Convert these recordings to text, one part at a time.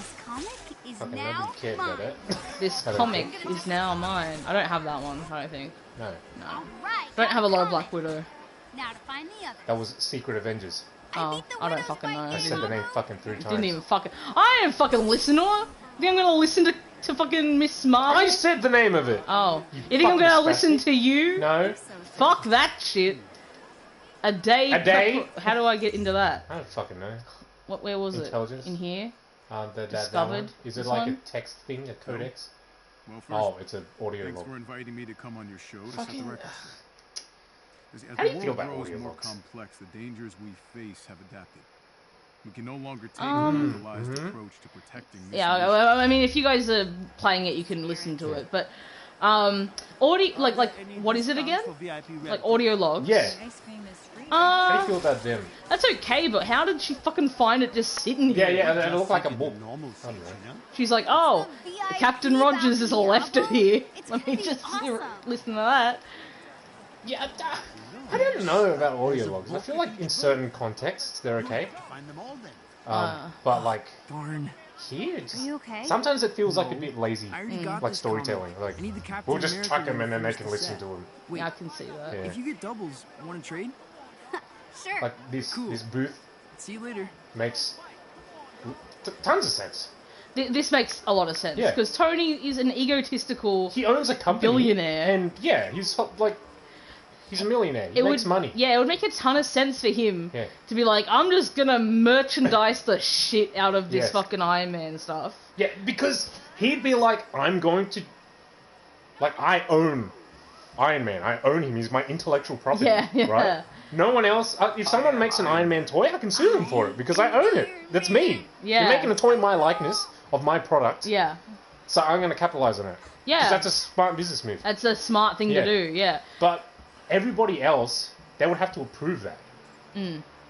This comic is Fucking now nobody cared about mine. it. This comic is now mine. I don't have that one, I don't think. No. No. All right, I don't have a lot of comic. Black Widow. Now to find the other. That was Secret Avengers. Oh, I don't fucking know. I said the name fucking 3 times. Didn't even fucking... I didn't fucking listen to her. You think I'm gonna listen to fucking Miss Marvel? I said the name of it. Oh. You think I'm gonna listen to you? No. Fuck that shit. A day... A day? How do I get into that? I don't fucking know. Where was Intelligence. it? In here? That Discovered. one. Is it This like one? a text thing, a codex? Well, first, Oh, it's an audio thanks log. for inviting me to come on your show to set Fucking- the record straight. As How do the you feel world about grows audio more logs? complex, the dangers we face have adapted. We can no longer take a Um, localized approach to protecting this Yeah, nation. I mean, if you guys are playing it, you can listen to it. But, audio... Like, what is it again? Like, audio logs? Yeah. Ice cream is free. How do you feel about them? That's okay, but how did she fucking find it just sitting here? Yeah, and it looked like a book. Normal I don't know. She's like, oh, Captain Rogers is left it here. It's Let me gonna be just awesome. listen to that. Yeah, I don't know about audio logs. I feel like in certain contexts they're okay. Find them all then. But like Darn. here, it's Are you okay? sometimes it feels like a bit lazy, I already got like this storytelling. comic. Like I need the Captain we'll just America chuck them one and then they first can to listen set. to them. Wait, Yeah, I can see that. Yeah. if you get doubles, want to trade? Sure. Like this Cool. this booth See you later. makes tons of sense. This makes a lot of sense Yeah. because Tony is an egotistical. He owns a company, Billionaire. and yeah, he's like he's a millionaire. He makes money. Yeah, it would make a ton of sense for him Yeah. to be like, I'm just gonna merchandise the shit out of this Yes. fucking Iron Man stuff. Yeah, because he'd be like, I'm going to, like, I own Iron Man. I own him. He's my intellectual property. Yeah. Right? No one else. If someone makes an Iron Man toy, I can sue them for it because I own it. That's me. Yeah. You're making a toy in my likeness of my product. Yeah. So I'm going to capitalize on it. Yeah. 'Cause that's a smart business move. That's a smart thing Yeah. to do, yeah. But everybody else, they would have to approve that.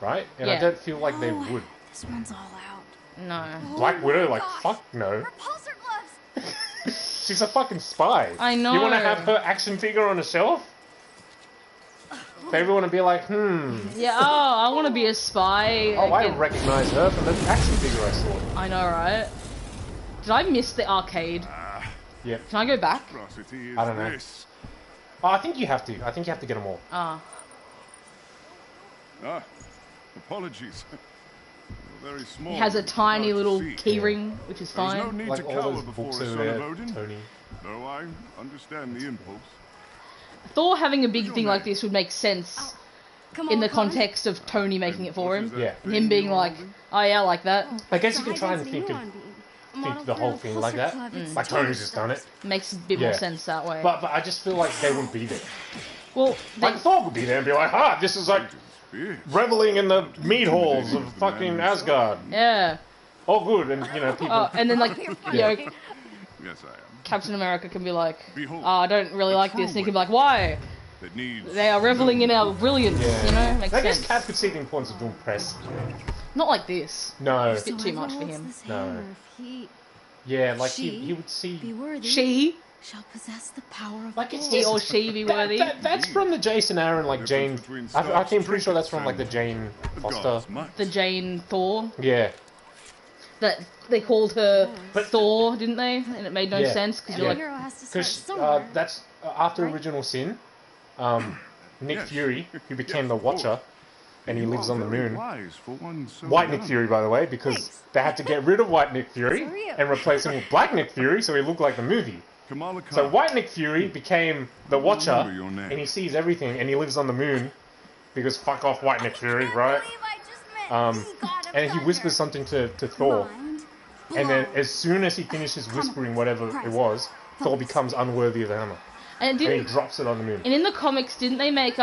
Right? And I Yeah. don't feel like they would. This one's all out. No. Black Widow, like, gosh. fuck no. Repulsor gloves. She's a fucking spy. I know. You want to have her action figure on a shelf? Everyone to be like, Yeah, oh, I want to be a spy. Oh, I Again. recognize her from the action figure I saw. I know, right? Did I miss the arcade? Yep. Can I go back? Atrocity is I don't know. this. Oh, I think you have to. I think you have to get them all. Ah. Ah, apologies. Very small. It has a tiny hard to little see. keyring, which is There's no fine. need Like to all cower those before books a over son of there, Odin. Tony. Though I understand the impulse. Thor having a big thing like this would make sense Come in on, the Connor. context of Tony making it for him. Yeah. And him being like, oh yeah, I like that. I guess you can try and think the whole thing like that. Like Tony's just done it. Makes a bit Yeah. more sense that way. But I just feel like they wouldn't be there. Well, Like Thor would be there and be like, this is like reveling in the meat halls of fucking Asgard. yeah. All good, and you know people. Oh, and then like, you know, Yes, I am. Captain America can be like, Behold, I don't really like this. And he can be like, why? that needs. They are reveling in our brilliance, you know? Makes I guess sense. Cap could see the importance of doing press. Not like this. No. Bit too much for him. No. Yeah, like he She would see. be worthy. She, shall possess the power of Like it's gold. he or she be worthy. That's from the Jason Aaron, like Jane. I'm pretty sure that's from like the Jane Foster. The Jane Thor. Yeah. That they called her But- Thor, didn't they? And it made no Yeah. sense because Every you're like, hero has to start Because somewhere. that's after Right? Original Sin. Nick Fury, who became the Watcher, and he lives on the moon. White Nick Fury, by the way, because Thanks. they had to get rid of White Nick Fury So are you. and replace him with Black Nick Fury, so he looked like the movie. So White Nick Fury became the Watcher, remember your name. and he sees everything, and he lives on the moon, because fuck off White Nick Fury, right? And he whispers something to Thor, and then as soon as he finishes whispering whatever it was, Thor becomes unworthy of the hammer, and and he didn't, drops it on the moon. and in the comics, didn't they make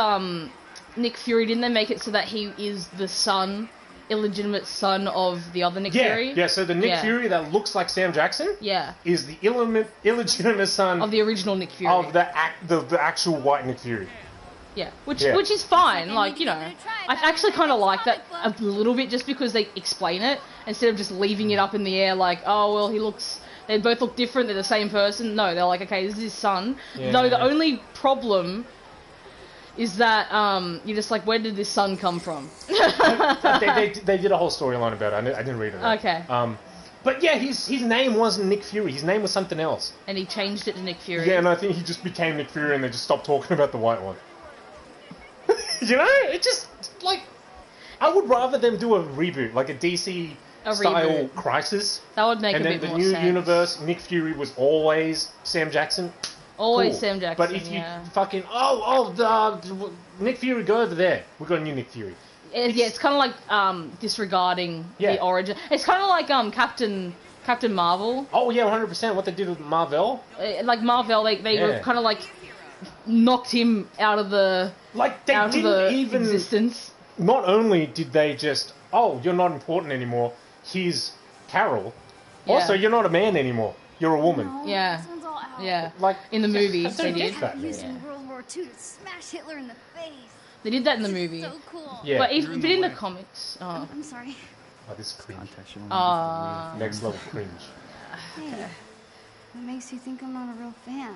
Nick Fury? Didn't they make it so that he is the son, illegitimate son of the other Nick Fury? Yeah, so the Nick Yeah. Fury that looks like Sam Jackson Yeah, is the illegitimate son of the original Nick Fury. of the actual White Nick Fury. Yeah, which Yeah. which is fine. Like, you know, I actually kind of like that a little bit just because they explain it instead of just leaving it up in the air like, oh well, they both look different. They're the same person. No, they're like, okay, this is his son. Yeah. Though the only problem is that you're just like, where did this son come from? they did a whole storyline about it. I didn't read it. Okay. But yeah, his name wasn't Nick Fury. His name was something else. And he changed it to Nick Fury. Yeah, and I think he just became Nick Fury and they just stopped talking about the white one. You know? It just, like... I would rather them do a reboot, like a DC-style Crisis. That would make and a bit then more the new sense. universe, Nick Fury was always Sam Jackson. Always Cool. Sam Jackson, But if you fucking... Nick Fury, go over there. We've got a new Nick Fury. Yeah, it's kind of like disregarding the origin. It's kind of like Captain Marvel. Oh yeah, 100%. What they did with Marvel. Like Marvel, they were kind of like knocked him out of the existence. Not only did they just, you're not important anymore. Here's Carol. Yeah. Also, you're not a man anymore. You're a woman. No, Yeah. this one's all out. Yeah, Like in the movie I they don't did. get that. Used in World War II to smash Hitler in the face. They did that in the movie. So cool. Yeah. But You're in the in the way. comics, I'm sorry. Oh, this is cringe. Next Next level cringe. Hey, what makes you think I'm not a real fan?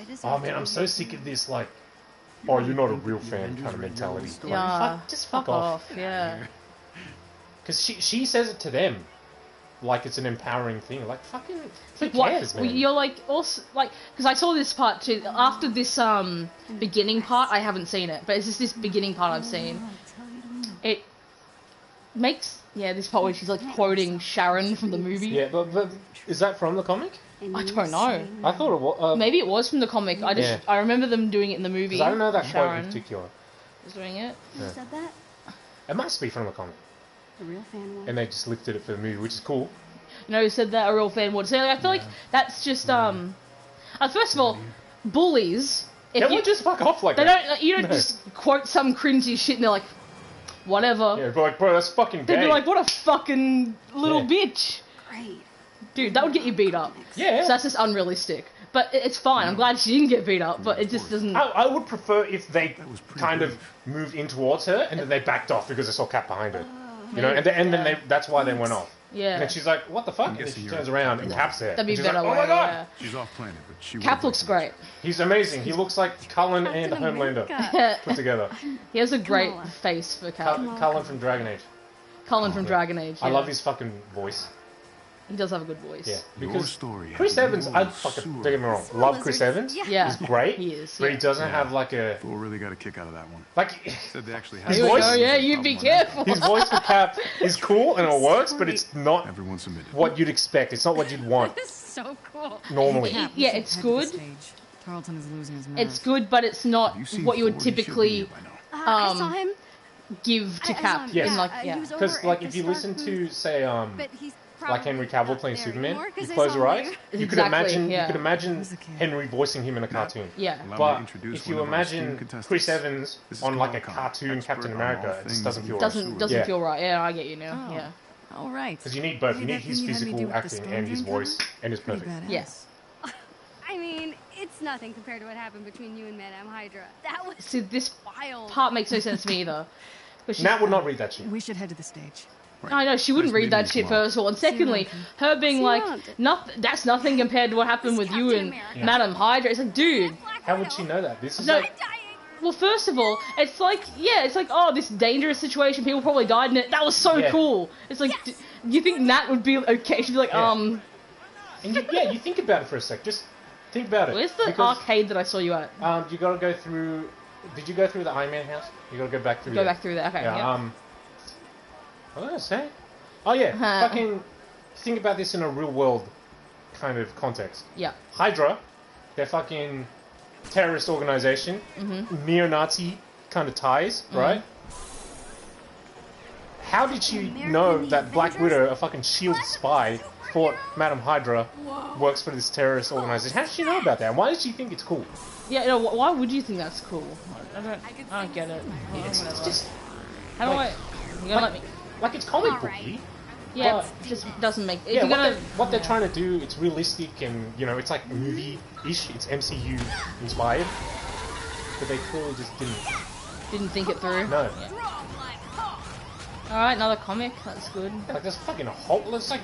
I just Oh man, I'm so sick of this, like, you're not a real fan kind of mentality. Yeah, Just fuck off. Yeah. Because she says it to them like it's an empowering thing. Like, fucking, who What? cares, man? You're like also like because I saw this part too. After this beginning part, I haven't seen it, but it's just this beginning part I've seen. It makes this part where she's like quoting Sharon from the movie. Yeah, but is that from the comic? I don't know. I thought it was. Maybe it was from the comic. I remember them doing it in the movie. Because I don't know that quote Sharon in particular. was doing it. Who said that? It must be from the comic. The real fan one. And they just lifted it for the movie, which is cool. You know, who said that a real fan would. So like, I feel like that's just first of all, bullies. If They you won't just fuck off like they that. don't you don't No. just quote some cringy shit and they're like, whatever. Yeah, but like, bro, that's fucking gay. They'd be like, what a fucking little bitch. Great. Dude, that would get you beat up. Yeah. So that's just unrealistic. But it's fine. I'm glad she didn't get beat up, but it just doesn't... I would prefer if they was pretty kind of moved in towards her and then they backed off because they saw Cap behind her. You know, and then that's why they went off. Yeah. And then she's like, what the fuck? And then she turns around and Cap's there. That'd be And she's better like, way, oh my god! yeah. She's off planet, but she Cap will looks great. He's amazing. He looks like Cullen and Captain Homelander America. put together. He has a great Kamala. face for Cap. Cullen from Dragon Age. Colin from Dragon Age. I yeah. love his fucking voice. He does have a good voice. Yeah, Your because story Chris has Evans, no I fucking, don't get me wrong, Sewer love Chris lizards. Evans. Yeah. Yeah. He's great. He is, But he yeah. doesn't have like a Thor really got a kick out of that one. like. Said they actually His Here we voice- go, yeah, you be careful. His voice for Cap is cool and it works, but it's not Everyone submitted. what you'd expect. It's not what you'd want This is so cool. normally. Yeah, it's good. Tarleton is losing his mind. It's good, but it's not You've seen what you would Thor, should be typically here by now. I saw him. give to I saw Cap. him. Yes. In like, he was over Because at like the if you Stark listen booth, to say but he's like Henry probably Cavill playing not there Superman, anymore, 'cause you I close saw your him eyes, later. you could Exactly, imagine yeah. you could imagine He was a kid. Henry voicing him in a cartoon. Yeah. Allow me to But introduce if you one of our esteemed imagine contestants. Chris Evans This is on like a Kamala Khan, cartoon expert Captain on all America, it things just doesn't feel right. Doesn't Yeah. feel right. Yeah, I get you now. Oh. Yeah. All right. Because you need both. You Maybe need that his thing you had me do physical with the acting storm and his drain voice, cover? and it's Pretty perfect. badass. Yes. I mean, it's nothing compared to what happened between you and Madame Hydra. That was See, this wild. part makes no sense to me either. 'Cause she- Nat would not read that shit. We should head to the stage. I know she wouldn't Nice read that meeting shit you tomorrow. first of all, and secondly, her being See like, you around. that's nothing compared to what happened with you Captain and America. Madame Hydra. It's like, dude. Black How would Widow. she know that? This is No. like Dying. Well, first of all, it's like, oh, this dangerous situation. People probably died in it. That was so Yeah. cool. It's like, do you think Nat would be okay? She'd be like, Yeah. and you think about it for a sec. Just think about it. where's the Because, arcade that I saw you at? you gotta go through. Did you go through the Iron Man house? You gotta go back through. Go there. back through there. Okay. Yeah. Yeah. What did I say? Oh yeah. Fucking think about this in a real world kind of context. Yeah. Hydra, they're fucking terrorist organization, neo-Nazi kind of ties, right? How did she American know the that Black Avengers? Widow, a fucking SHIELD spy, thought Madame Hydra works for this terrorist organization? How did she know about that? Why did she think it's cool? Yeah. No, why would you think that's cool? I don't get it. It's just How do like- I? You gotta let me. like it's comic Alright. booky. Yeah, but- it just doesn't make. If Yeah, you're gonna. what they're trying to do, it's realistic and, you know, it's like movie-ish, it's MCU inspired. But they clearly just Didn't think it through. No. Yeah. Strong like Hulk. All right, another comic. That's good. Like, there's fucking a Hulk, it's like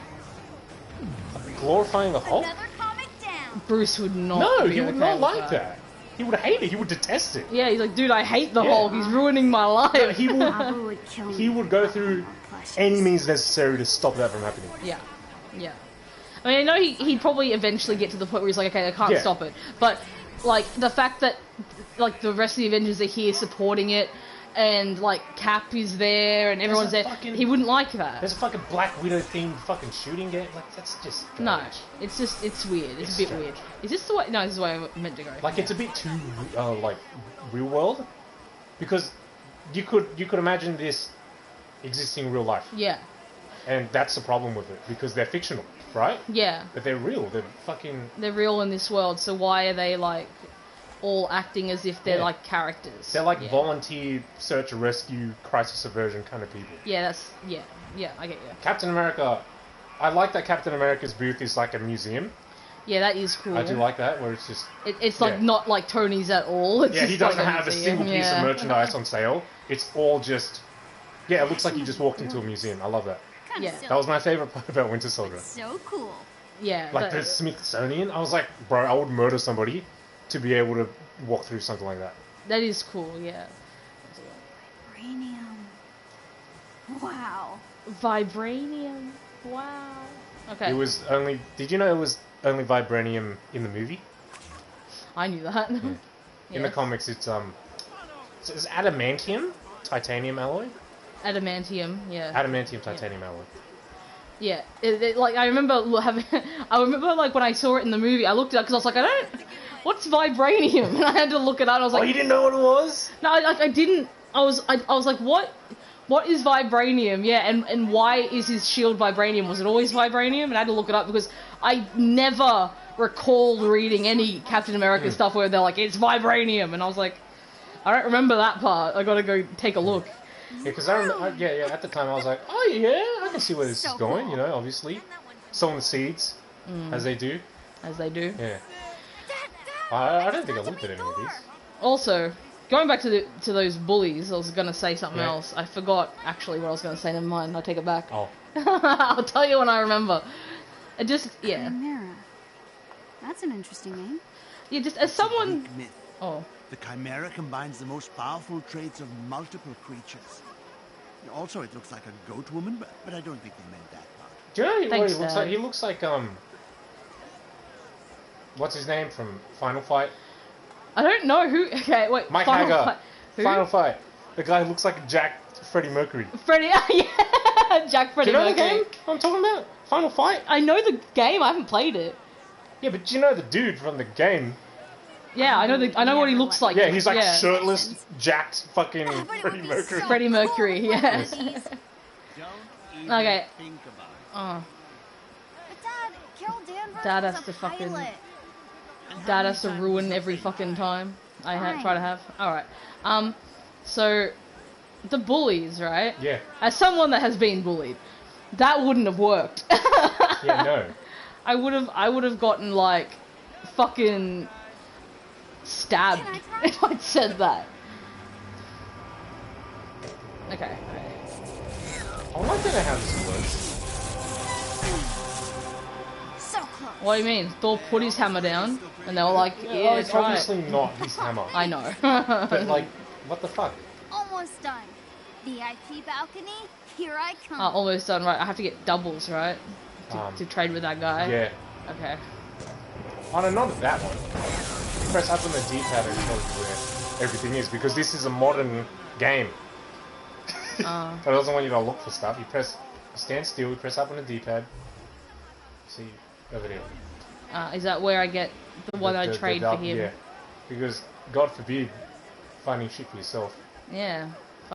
glorifying the Hulk. Another comic down. Bruce would not. No, be he would okay not with like that. He would hate it, he would detest it. Yeah, he's like, dude, I hate the Yeah. Hulk. He's ruining my life. He would Abu would kill me. he would go through any means necessary to stop that from happening. Yeah. Yeah. I mean, I know he'd probably eventually get to the point where he's like, okay, I can't Yeah. stop it. But, like, the fact that, like, the rest of the Avengers are here supporting it, and, like, Cap is there, and everyone's there, he wouldn't like that. There's a fucking Black Widow-themed fucking shooting game. Like, that's just strange. No, it's weird. It's a bit strange. weird. Is this the way? No, this is the way I meant to go. Like, it's a bit too, like, real world. Because you could imagine this existing in real life. Yeah. And that's the problem with it, because they're fictional, right? Yeah. But they're real. They're fucking... They're real in this world, so why are they, like, all acting as if they're, Yeah. like, characters? They're like yeah. volunteer, search and rescue, crisis aversion kind of people. Yeah, that's... Yeah, I get you. Captain America... I like that Captain America's booth is like a museum. Yeah, that is cool. I do like that, where it's just... It's, like, not like Tony's at all. It's Yeah, he just doesn't like have a museum, single piece of yeah. merchandise on sale. It's all just... Yeah, it looks like you just walked into a museum. I love that. Kinda Yeah. silly. That was my favourite part about Winter Soldier. So cool. Yeah, Like the Smithsonian, I was like, bro, I would murder somebody to be able to walk through something like that. that is cool, yeah. Vibranium. Wow. Vibranium. Wow. Okay. It was only... Did you know it was only vibranium in the movie? I knew that. In the comics, it's adamantium, titanium alloy. Adamantium, yeah. Adamantium, titanium alloy. Yeah, like I remember having, I remember like when I saw it in the movie, I looked it up because I was like, what's vibranium? And I had to look it up. And I was Oh, like, you didn't know what it was? no, I didn't. I was like, what is vibranium? Yeah, and why is his shield vibranium? Was it always vibranium? And I had to look it up because I never recalled reading any Captain America stuff where they're like, it's vibranium, and I was like, I don't remember that part. I gotta go take a look. Yeah, because at the time I was like, oh yeah, I can see where this is going, you know, obviously. Sowing the seeds, as they do. As they do. Yeah. I don't think I looked at any of these. Also, going back to those bullies, I was gonna say something Yeah. else. I forgot actually what I was gonna say. Never mind. I take it back. Oh. I'll tell you when I remember. It just Chimera. That's an interesting name. Yeah, just as someone. Greek myth. Oh. The Chimera combines the most powerful traits of multiple creatures. Also, it looks like a goat woman, but I don't think they meant that part. Do you know what Thanks, he looks Dad. like? He looks like, what's his name from Final Fight? I don't know who. Okay, wait. Mike Final Hagar. Fight- Who? Final Fight. The guy who looks like Jack Freddie Mercury. Freddie. Yeah, Jack Do Freddie you know the Mercury. game I'm talking about? Final Fight? I know the game. I haven't played it. Yeah, but do you know the dude from the game? Yeah, I know what he looks like. Yeah, he's like shirtless, jacked fucking but it Freddie would be Mercury. so Freddie Mercury. Yeah. These. Don't even Okay. think about it. Oh, But Dad, Carol Danvers Dad was has a to fucking- pilot. Dad has to ruin every fucking time I try to have. Alright. So, the bullies, right? Yeah. As someone that has been bullied, that wouldn't have worked. Yeah, no. I would have gotten, like, fucking stabbed Can I try? if I'd said that. Okay. I like to know how this works. So close. What do you mean? Thor put his hammer down, and they were like, yeah, Oh, it's try it. obviously not his hammer. I know. But, like, what the fuck? Almost done. VIP balcony, here I come. Almost done, right? I have to get doubles, right? To trade with that guy? Yeah. Okay. Oh, no, not that one. You press up on the D-pad and it tells you where everything is, because this is a modern game. It doesn't want you to look for stuff. You stand still, you press up on the D-pad. See, over there. Is that where I get the one I trade for him? Yeah. Because, God forbid, finding shit for yourself. Yeah.